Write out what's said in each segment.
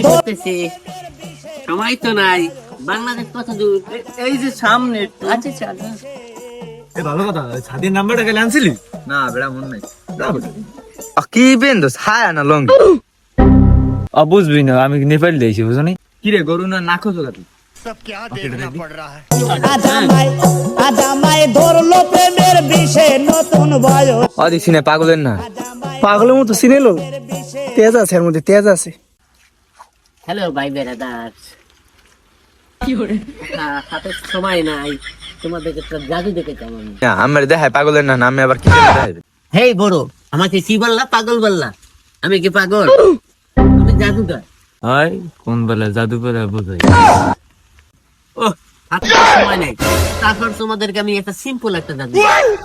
ধরতেছি সময় তো নাই। বাংলাদেশ কত দূর? এই যে সামনে। আচ্ছা চলো। ভালো কথা, ছাদের নাম্বারটা গেলে আনছিলি? না বেড়া মন নাই। কি বেন্দো ছায়া না লঙ্গি? বুঝবি না, আমি নেপাল দিয়েছি বুঝনি। কি রে গরু না নাকো জোগাতি? सब क्या देखना पड़ रहा है। ধরলো প্রেমের বিষে নতুন বয়স। অদি সিনে পাগলের না। পাগলের মতো সিনেলো, তেজ আছে এর মধ্যে, তেজ আছে। হ্যালো ভাই বেরাদার, হাতে সময় নাই, তোমাদের একটা জাদু দেখে কেমন? আমার দেখায় পাগলের না, আমি আবার কি দেখাই? হেই বড়, আমাকে কি বললা? পাগল বললা? আমি কি পাগল? আমি জাদুকর। হয় কোন বেলা জাদু বেলা বোঝাই। ও হাতে সময় নাই, তারপর তোমাদেরকে আমি একটা সিম্পল একটা জাদু।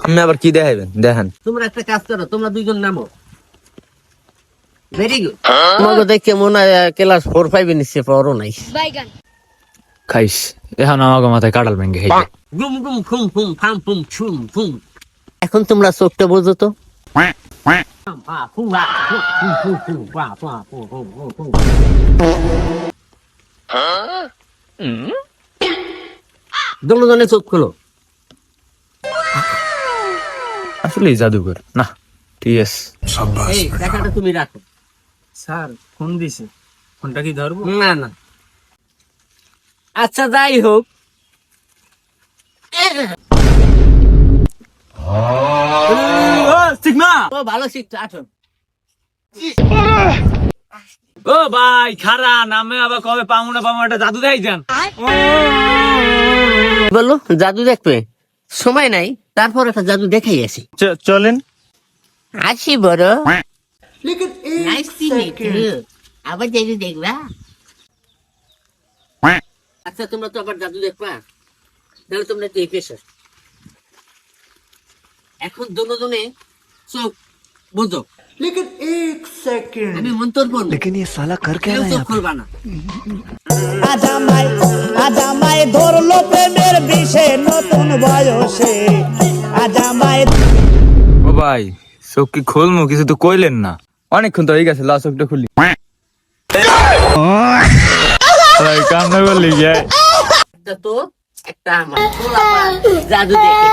আমি আবার কি দেখাইবেন দেখান? তোমরা একটা কাজ করো, তোমরা দুইজন নামো। Very good. তোমাকে দেখে মনে হয় ক্লাস 4-5 এর নিচে পড়ো নাই। খাইস এখন আমাকে মাথায় কাটাল ভেঙে খাইছে। গুম গুম ফুম ফুম ফাম ফুম ছুম ফুম। এখন তোমরা চোখটা বোঝো তো। দুজনে চোখ খোলো। আসলে জাদুঘর না, ঠিক আছে। এই টাকাটা তুমি রাখো। স্যার ফোন দিছে, ফোনটা কি ধরবো? না না, আচ্ছা যাই হোক, ঠিক না? ও ভালো শিখছো, আসো। ও ভাই খারা নামে আবার কবে পামু না পামু একটা জাদু দেখাই যান। বলো জাদু দেখবে? সময় নাই, তারপর একটা জাদু দেখাই আসি। চলেন। আসি বড়। Nice to meet you. আবার জাদু দেখবা? আচ্ছা তোমরা তো আবার জাদু দেখবা, তাহলে তোমরা একটু এগিয়ে এসো। এখন দুজনে চোখ বুঝো। लेकिन एक सेकंड, আমি মন্তর পড়ব, लेकिन ये साला कर क्या কেউ रहा है চোখ यहाँ पे? খুলবা না। আজামাই ধরলো প্রেমের বিষে নতুন বয়সে। আজামাই ও ভাই চোখ কি খুলমু? কিছু তো কইলেন না। অনেকক্ষণ তো হয়ে গেছে, লাস্ট চোখটা খুলি। ভাই কান্না করলি যায়। একটা তো একটা আমার পোলাপা জাদু দেখে।